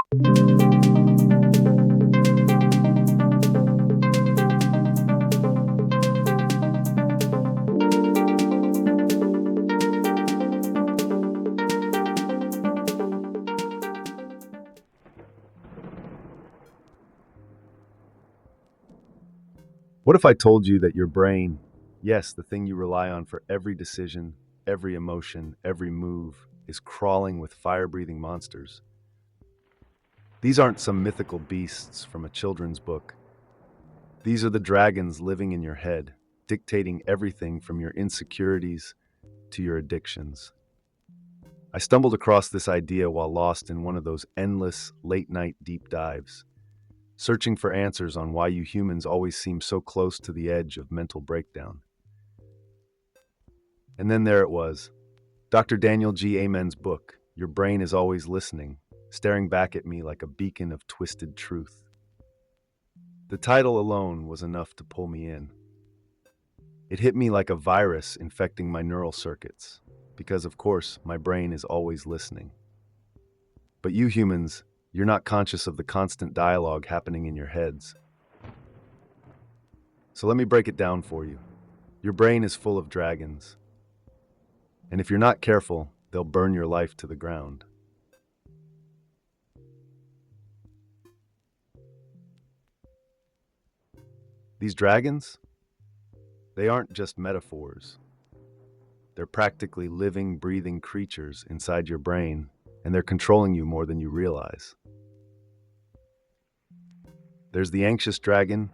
What if I told you that your brain, yes, the thing you rely on for every decision, every emotion, every move, is crawling with fire-breathing monsters? These aren't some mythical beasts from a children's book. These are the dragons living in your head, dictating everything from your insecurities to your addictions. I stumbled across this idea while lost in one of those endless late-night deep dives, searching for answers on why you humans always seem so close to the edge of mental breakdown. And then there it was, Dr. Daniel G. Amen's book, Your Brain is Always Listening, staring back at me like a beacon of twisted truth. The title alone was enough to pull me in. It hit me like a virus infecting my neural circuits, because of course, my brain is always listening. But you humans, you're not conscious of the constant dialogue happening in your heads. So let me break it down for you. Your brain is full of dragons. And if you're not careful, they'll burn your life to the ground. These dragons, they aren't just metaphors. They're practically living, breathing creatures inside your brain, and they're controlling you more than you realize. There's the anxious dragon,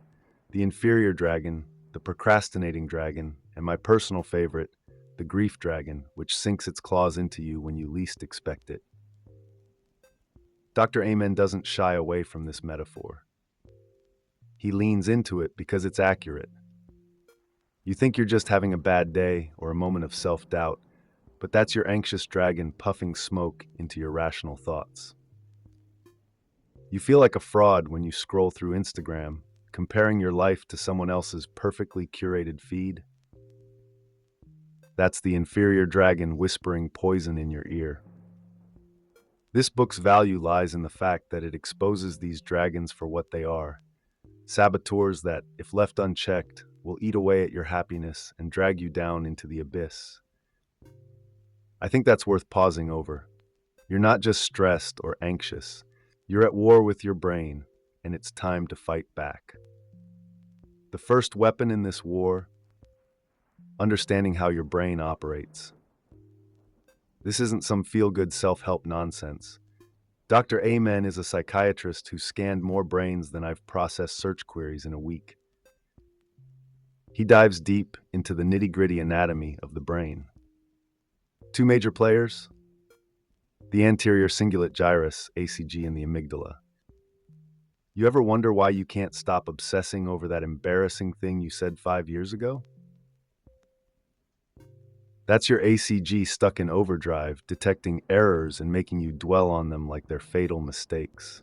the inferior dragon, the procrastinating dragon, and my personal favorite, the grief dragon, which sinks its claws into you when you least expect it. Dr. Amen doesn't shy away from this metaphor. He leans into it because it's accurate. You think you're just having a bad day or a moment of self-doubt, but that's your anxious dragon puffing smoke into your rational thoughts. You feel like a fraud when you scroll through Instagram, comparing your life to someone else's perfectly curated feed. That's the inferior dragon whispering poison in your ear. This book's value lies in the fact that it exposes these dragons for what they are. Saboteurs that, if left unchecked, will eat away at your happiness and drag you down into the abyss. I think that's worth pausing over. You're not just stressed or anxious. You're at war with your brain, and it's time to fight back. The first weapon in this war, understanding how your brain operates. This isn't some feel-good self-help nonsense. Dr. Amen is a psychiatrist who scanned more brains than I've processed search queries in a week. He dives deep into the nitty-gritty anatomy of the brain. Two major players: the anterior cingulate gyrus, ACG, and the amygdala. You ever wonder why you can't stop obsessing over that embarrassing thing you said 5 years ago? That's your ACG stuck in overdrive, detecting errors and making you dwell on them like they're fatal mistakes.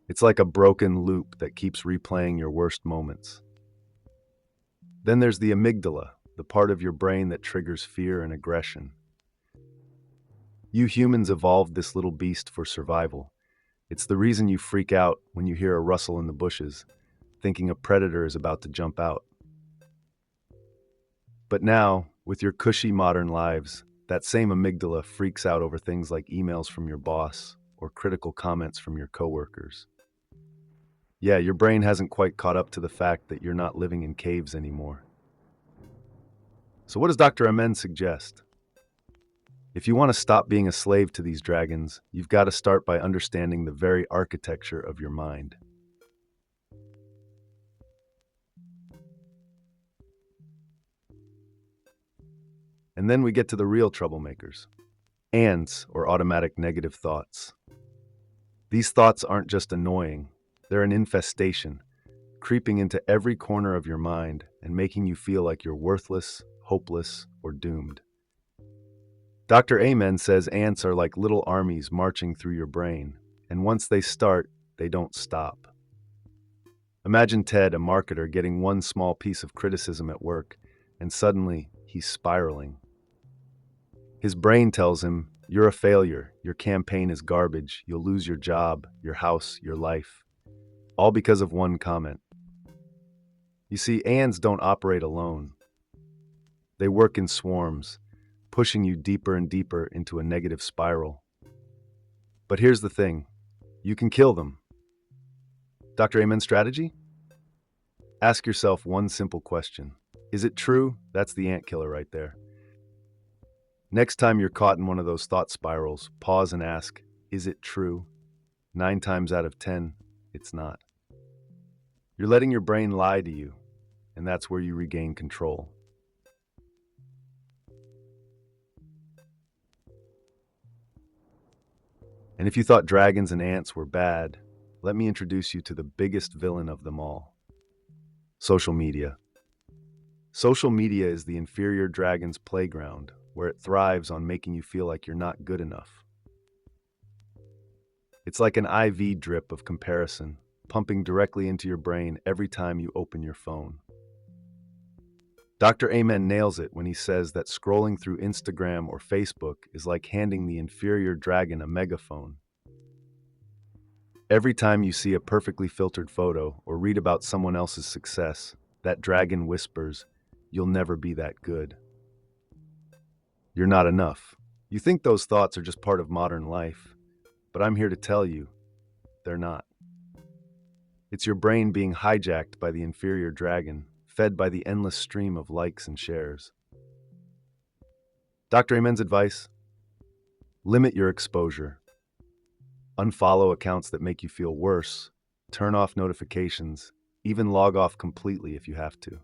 It's like a broken loop that keeps replaying your worst moments. Then there's the amygdala, the part of your brain that triggers fear and aggression. You humans evolved this little beast for survival. It's the reason you freak out when you hear a rustle in the bushes, thinking a predator is about to jump out. But now, with your cushy modern lives, that same amygdala freaks out over things like emails from your boss or critical comments from your coworkers. Yeah, your brain hasn't quite caught up to the fact that you're not living in caves anymore. So what does Dr. Amen suggest? If you want to stop being a slave to these dragons, you've got to start by understanding the very architecture of your mind. And then we get to the real troublemakers. ANTs, or automatic negative thoughts. These thoughts aren't just annoying, they're an infestation, creeping into every corner of your mind and making you feel like you're worthless, hopeless, or doomed. Dr. Amen says ants are like little armies marching through your brain, and once they start, they don't stop. Imagine Ted, a marketer, getting one small piece of criticism at work, and suddenly he's spiraling. His brain tells him, You're a failure. Your campaign is garbage. You'll lose your job, your house, your life. All because of one comment. You see, ants don't operate alone. They work in swarms, pushing you deeper and deeper into a negative spiral. But here's the thing. You can kill them. Dr. Amen's strategy? Ask yourself one simple question. Is it true? That's the ant killer right there. Next time you're caught in one of those thought spirals, pause and ask, is it true? 9 times out of 10, it's not. You're letting your brain lie to you, and that's where you regain control. And if you thought dragons and ants were bad, let me introduce you to the biggest villain of them all. Social media. Social media is the inferior dragon's playground, where it thrives on making you feel like you're not good enough. It's like an IV drip of comparison, pumping directly into your brain every time you open your phone. Dr. Amen nails it when he says that scrolling through Instagram or Facebook is like handing the inferior dragon a megaphone. Every time you see a perfectly filtered photo or read about someone else's success, that dragon whispers, "You'll never be that good. You're not enough." You think those thoughts are just part of modern life, but I'm here to tell you, they're not. It's your brain being hijacked by the inferior dragon, fed by the endless stream of likes and shares. Dr. Amen's advice? Limit your exposure. Unfollow accounts that make you feel worse. Turn off notifications. Even log off completely if you have to.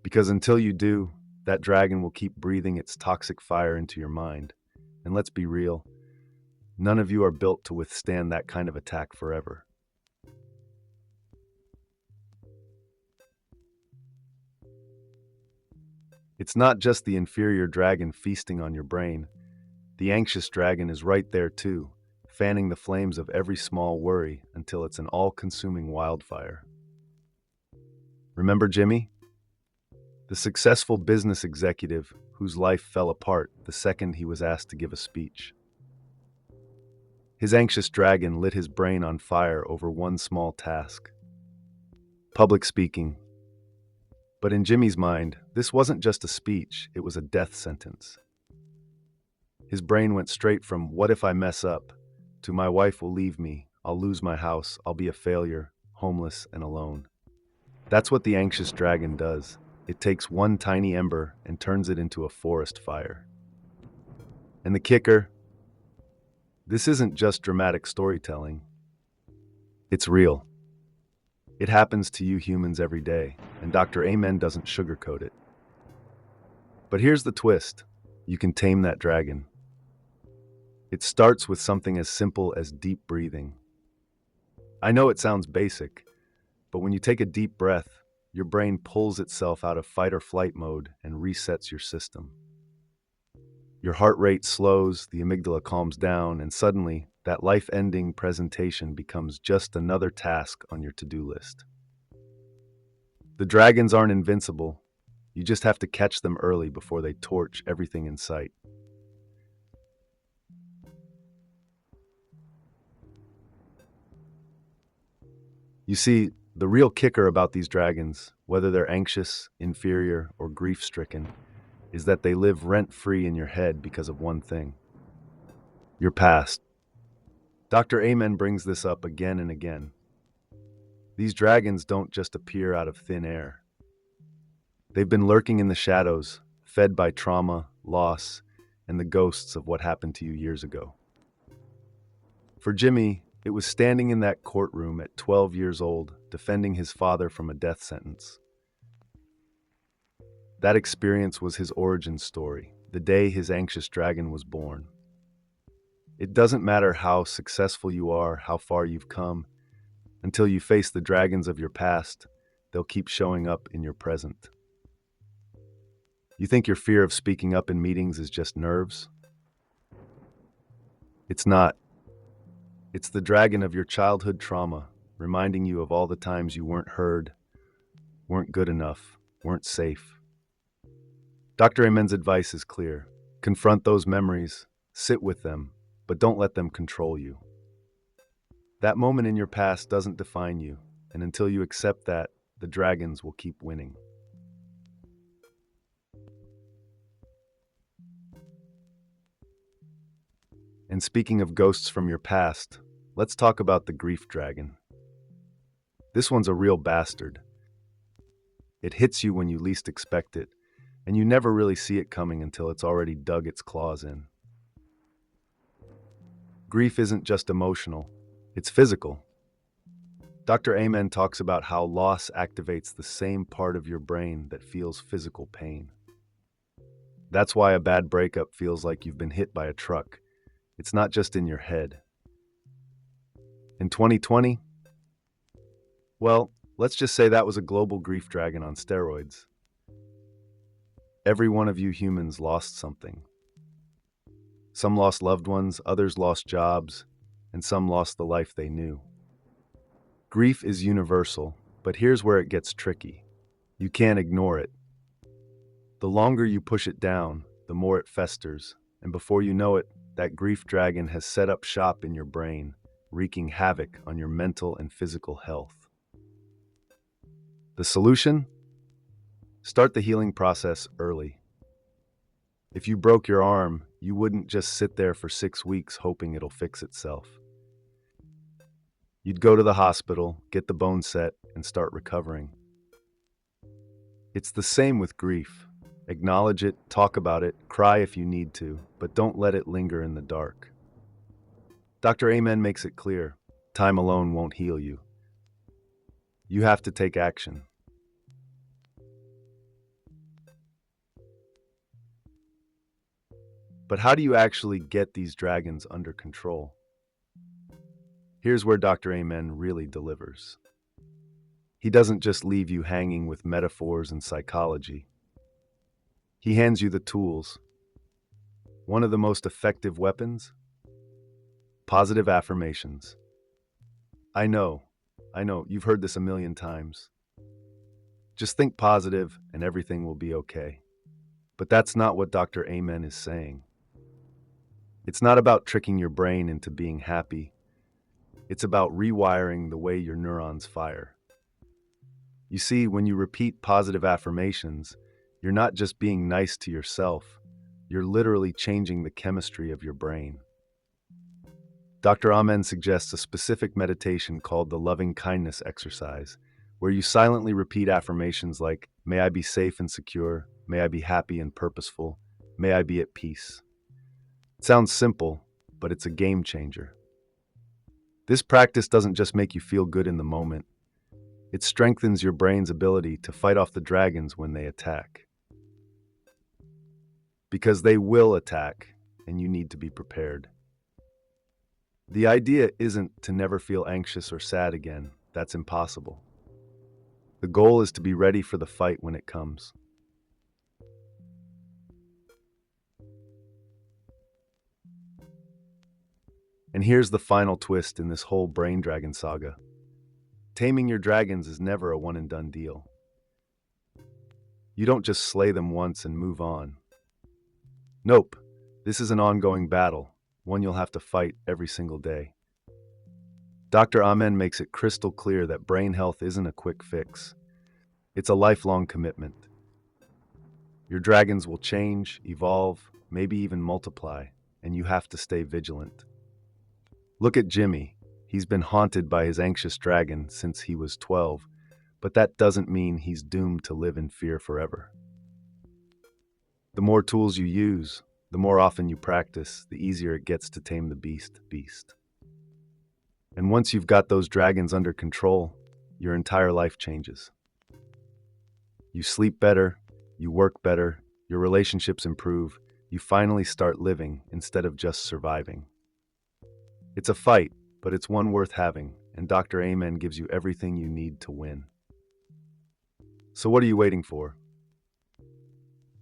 Because until you do, that dragon will keep breathing its toxic fire into your mind. And let's be real, none of you are built to withstand that kind of attack forever. It's not just the inferior dragon feasting on your brain. The anxious dragon is right there too, fanning the flames of every small worry until it's an all-consuming wildfire. Remember Jimmy? The successful business executive whose life fell apart the second he was asked to give a speech. His anxious dragon lit his brain on fire over one small task: public speaking. But in Jimmy's mind, this wasn't just a speech, it was a death sentence. His brain went straight from "what if I mess up" to "my wife will leave me, I'll lose my house, I'll be a failure, homeless and alone." That's what the anxious dragon does. It takes one tiny ember and turns it into a forest fire. And the kicker? This isn't just dramatic storytelling. It's real. It happens to you humans every day, and Dr. Amen doesn't sugarcoat it. But here's the twist. You can tame that dragon. It starts with something as simple as deep breathing. I know it sounds basic, but when you take a deep breath, your brain pulls itself out of fight or flight mode and resets your system. Your heart rate slows, the amygdala calms down, and suddenly, that life-ending presentation becomes just another task on your to-do list. The dragons aren't invincible. You just have to catch them early before they torch everything in sight. You see, the real kicker about these dragons, whether they're anxious, inferior, or grief-stricken, is that they live rent-free in your head because of one thing: your past. Dr. Amen brings this up again and again. These dragons don't just appear out of thin air. They've been lurking in the shadows, fed by trauma, loss, and the ghosts of what happened to you years ago. For Jimmy, it was standing in that courtroom at 12 years old, defending his father from a death sentence. That experience was his origin story, the day his anxious dragon was born. It doesn't matter how successful you are, how far you've come, until you face the dragons of your past, they'll keep showing up in your present. You think your fear of speaking up in meetings is just nerves? It's not. It's the dragon of your childhood trauma, reminding you of all the times you weren't heard, weren't good enough, weren't safe. Dr. Amen's advice is clear. Confront those memories, Sit with them, but don't let them control you. That moment in your past doesn't define you, and until you accept that, the dragons will keep winning. And speaking of ghosts from your past, let's talk about the grief dragon. This one's a real bastard. It hits you when you least expect it, and you never really see it coming until it's already dug its claws in. Grief isn't just emotional, it's physical. Dr. Amen talks about how loss activates the same part of your brain that feels physical pain. That's why a bad breakup feels like you've been hit by a truck. It's not just in your head. In 2020, well, let's just say that was a global grief dragon on steroids. Every one of you humans lost something. Some lost loved ones, others lost jobs, and some lost the life they knew. Grief is universal, but here's where it gets tricky. You can't ignore it. The longer you push it down, the more it festers, and before you know it, that grief dragon has set up shop in your brain, wreaking havoc on your mental and physical health. The solution? Start the healing process early. If you broke your arm, you wouldn't just sit there for 6 weeks hoping it'll fix itself. You'd go to the hospital, get the bone set, and start recovering. It's the same with grief. Acknowledge it, talk about it, cry if you need to, but don't let it linger in the dark. Dr. Amen makes it clear, time alone won't heal you. You have to take action. But how do you actually get these dragons under control? Here's where Dr. Amen really delivers. He doesn't just leave you hanging with metaphors and psychology. He hands you the tools. One of the most effective weapons? Positive affirmations. I know, you've heard this a million times. Just think positive and everything will be okay. But that's not what Dr. Amen is saying. It's not about tricking your brain into being happy. It's about rewiring the way your neurons fire. You see, when you repeat positive affirmations, you're not just being nice to yourself, you're literally changing the chemistry of your brain. Dr. Amen suggests a specific meditation called the loving kindness exercise, where you silently repeat affirmations like, may I be safe and secure, may I be happy and purposeful, may I be at peace. It sounds simple, but it's a game changer. This practice doesn't just make you feel good in the moment, it strengthens your brain's ability to fight off the dragons when they attack. Because they will attack, and you need to be prepared. The idea isn't to never feel anxious or sad again. That's impossible. The goal is to be ready for the fight when it comes. And here's the final twist in this whole brain dragon saga. Taming your dragons is never a one-and-done deal. You don't just slay them once and move on. Nope, this is an ongoing battle, one you'll have to fight every single day. Dr. Amen makes it crystal clear that brain health isn't a quick fix. It's a lifelong commitment. Your dragons will change, evolve, maybe even multiply, and you have to stay vigilant. Look at Jimmy. He's been haunted by his anxious dragon since he was 12, but that doesn't mean he's doomed to live in fear forever. The more tools you use, the more often you practice, the easier it gets to tame the beast. And once you've got those dragons under control, your entire life changes. You sleep better, you work better, your relationships improve, you finally start living instead of just surviving. It's a fight, but it's one worth having, and Dr. Amen gives you everything you need to win. So what are you waiting for?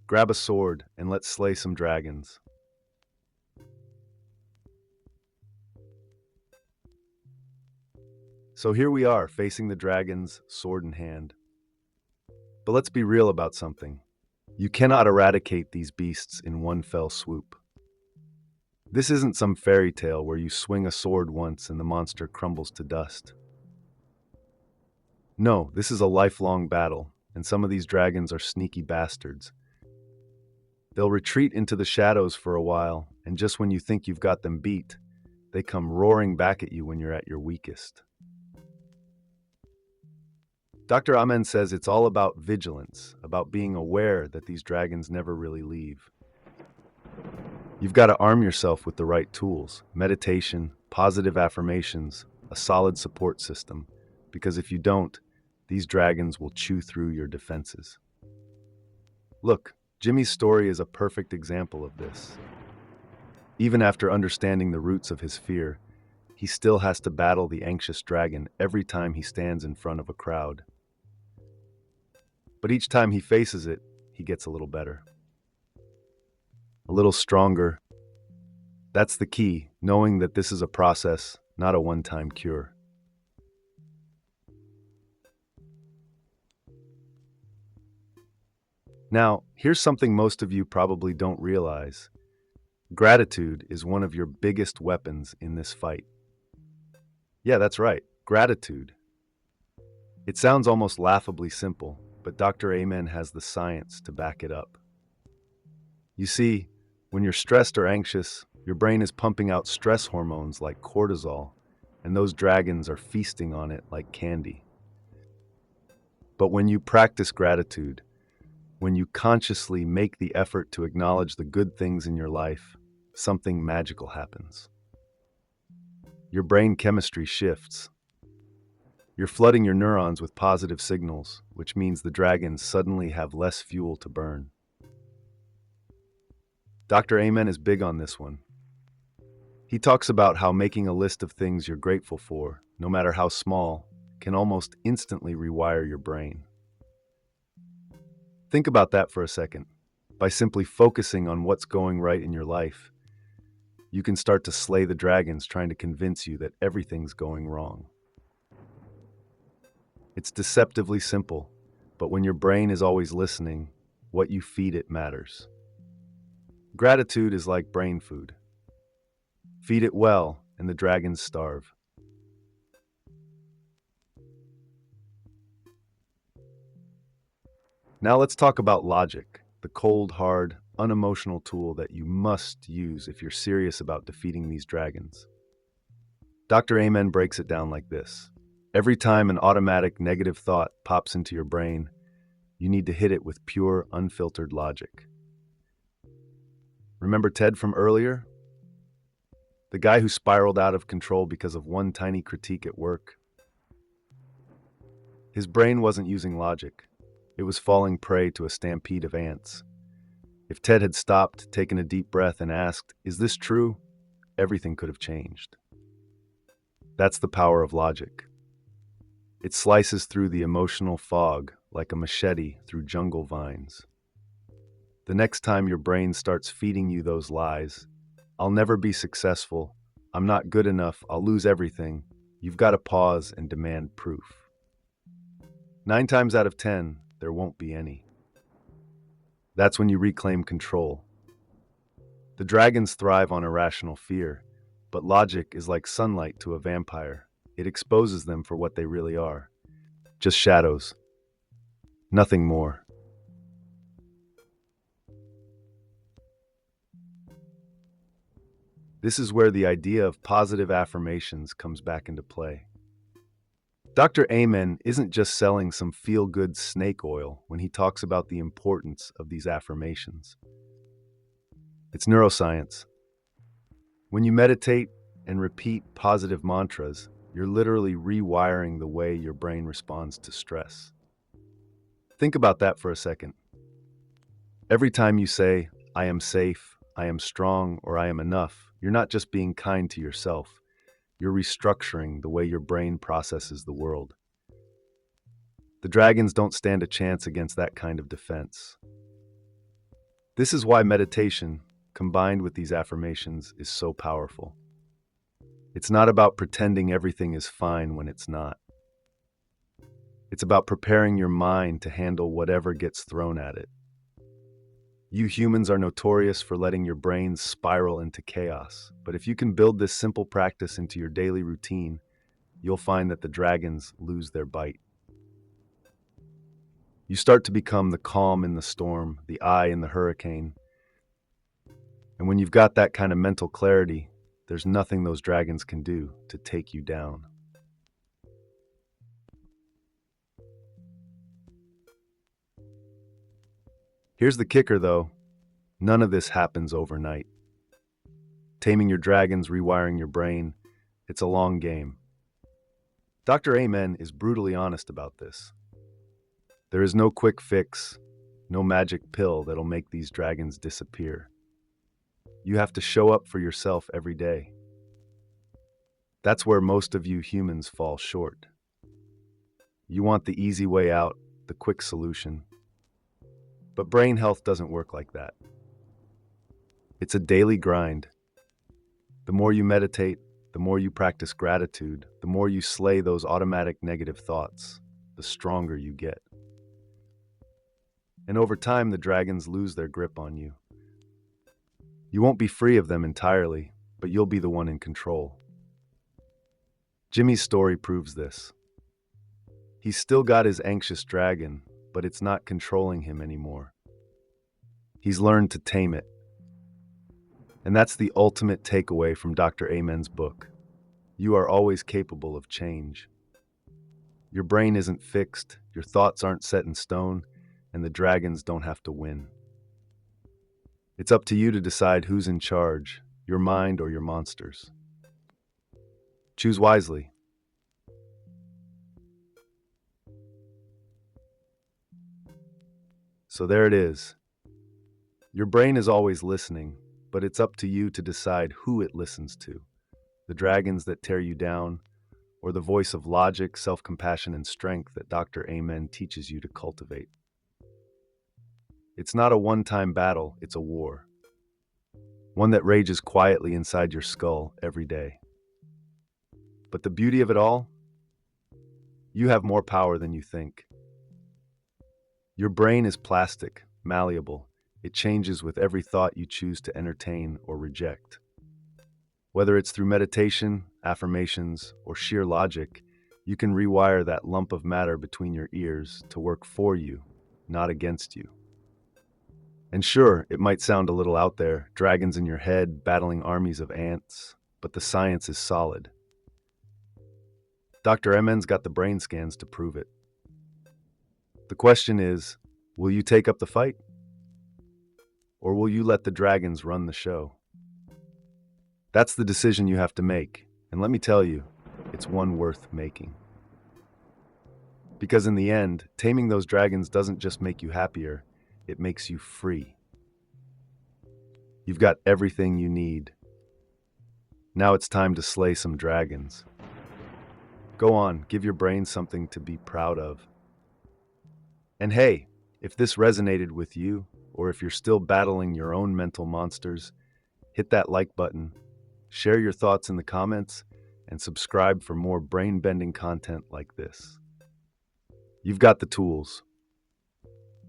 Grab a sword and let's slay some dragons. So here we are, facing the dragons, sword in hand. But let's be real about something. You cannot eradicate these beasts in one fell swoop. This isn't some fairy tale where you swing a sword once and the monster crumbles to dust. No, this is a lifelong battle, and some of these dragons are sneaky bastards. They'll retreat into the shadows for a while, and just when you think you've got them beat, they come roaring back at you when you're at your weakest. Dr. Amen says it's all about vigilance, about being aware that these dragons never really leave. You've got to arm yourself with the right tools: meditation, positive affirmations, a solid support system, because if you don't, these dragons will chew through your defenses. Look, Jimmy's story is a perfect example of this. Even after understanding the roots of his fear, he still has to battle the anxious dragon every time he stands in front of a crowd. But each time he faces it, he gets a little better, a little stronger. That's the key, knowing that this is a process, not a one-time cure. Now, here's something most of you probably don't realize. Gratitude is one of your biggest weapons in this fight. Yeah, that's right, gratitude. It sounds almost laughably simple, but Dr. Amen has the science to back it up. You see, when you're stressed or anxious, your brain is pumping out stress hormones like cortisol, and those dragons are feasting on it like candy. But when you practice gratitude, when you consciously make the effort to acknowledge the good things in your life, something magical happens. Your brain chemistry shifts. You're flooding your neurons with positive signals, which means the dragons suddenly have less fuel to burn. Dr. Amen is big on this one. He talks about how making a list of things you're grateful for, no matter how small, can almost instantly rewire your brain. Think about that for a second. By simply focusing on what's going right in your life, you can start to slay the dragons trying to convince you that everything's going wrong. It's deceptively simple, but when your brain is always listening, what you feed it matters. Gratitude is like brain food. Feed it well, and the dragons starve. Now let's talk about logic, the cold, hard, unemotional tool that you must use if you're serious about defeating these dragons. Dr. Amen breaks it down like this. Every time an automatic negative thought pops into your brain, you need to hit it with pure, unfiltered logic. Remember Ted from earlier? The guy who spiraled out of control because of one tiny critique at work? His brain wasn't using logic. It was falling prey to a stampede of ants. If Ted had stopped, taken a deep breath, and asked, "Is this true?" everything could have changed. That's the power of logic. It slices through the emotional fog like a machete through jungle vines. The next time your brain starts feeding you those lies, "I'll never be successful, I'm not good enough, I'll lose everything," you've got to pause and demand proof. 9 times out of 10, there won't be any. That's when you reclaim control. The dragons thrive on irrational fear, but logic is like sunlight to a vampire. It exposes them for what they really are. Just shadows. Nothing more. This is where the idea of positive affirmations comes back into play. Dr. Amen isn't just selling some feel-good snake oil when he talks about the importance of these affirmations. It's neuroscience. When you meditate and repeat positive mantras, you're literally rewiring the way your brain responds to stress. Think about that for a second. Every time you say, "I am safe, I am strong," or "I am enough," you're not just being kind to yourself. You're restructuring the way your brain processes the world. The dragons don't stand a chance against that kind of defense. This is why meditation, combined with these affirmations, is so powerful. It's not about pretending everything is fine when it's not. It's about preparing your mind to handle whatever gets thrown at it. You humans are notorious for letting your brains spiral into chaos, but if you can build this simple practice into your daily routine, you'll find that the dragons lose their bite. You start to become the calm in the storm, the eye in the hurricane. And when you've got that kind of mental clarity, there's nothing those dragons can do to take you down. Here's the kicker, though. None of this happens overnight. Taming your dragons, rewiring your brain, it's a long game. Dr. Amen is brutally honest about this. There is no quick fix, no magic pill that'll make these dragons disappear. You have to show up for yourself every day. That's where most of you humans fall short. You want the easy way out, the quick solution. But brain health doesn't work like that. It's a daily grind. The more you meditate, the more you practice gratitude, the more you slay those automatic negative thoughts, the stronger you get. And over time, the dragons lose their grip on you. You won't be free of them entirely, but you'll be the one in control. Jimmy's story proves this. He's still got his anxious dragon, but it's not controlling him anymore. He's learned to tame it. And that's the ultimate takeaway from Dr. Amen's book. You are always capable of change. Your brain isn't fixed, your thoughts aren't set in stone, and the dragons don't have to win. It's up to you to decide who's in charge, your mind or your monsters. Choose wisely. So there it is. Your brain is always listening, but it's up to you to decide who it listens to. The dragons that tear you down, or the voice of logic, self-compassion, and strength that Dr. Amen teaches you to cultivate. It's not a one-time battle, it's a war. One that rages quietly inside your skull every day. But the beauty of it all? You have more power than you think. Your brain is plastic, malleable. It changes with every thought you choose to entertain or reject. Whether it's through meditation, affirmations, or sheer logic, you can rewire that lump of matter between your ears to work for you, not against you. And sure, it might sound a little out there, dragons in your head battling armies of ants, but the science is solid. Dr. Amen's got the brain scans to prove it. The question is, will you take up the fight? Or will you let the dragons run the show? That's the decision you have to make, and let me tell you, it's one worth making. Because in the end, taming those dragons doesn't just make you happier, it makes you free. You've got everything you need. Now it's time to slay some dragons. Go on, give your brain something to be proud of. And hey, if this resonated with you, or if you're still battling your own mental monsters, hit that like button, share your thoughts in the comments, and subscribe for more brain-bending content like this. You've got the tools.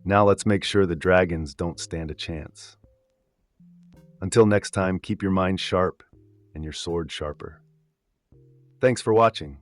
Now let's make sure the dragons don't stand a chance. Until next time, keep your mind sharp and your sword sharper. Thanks for watching.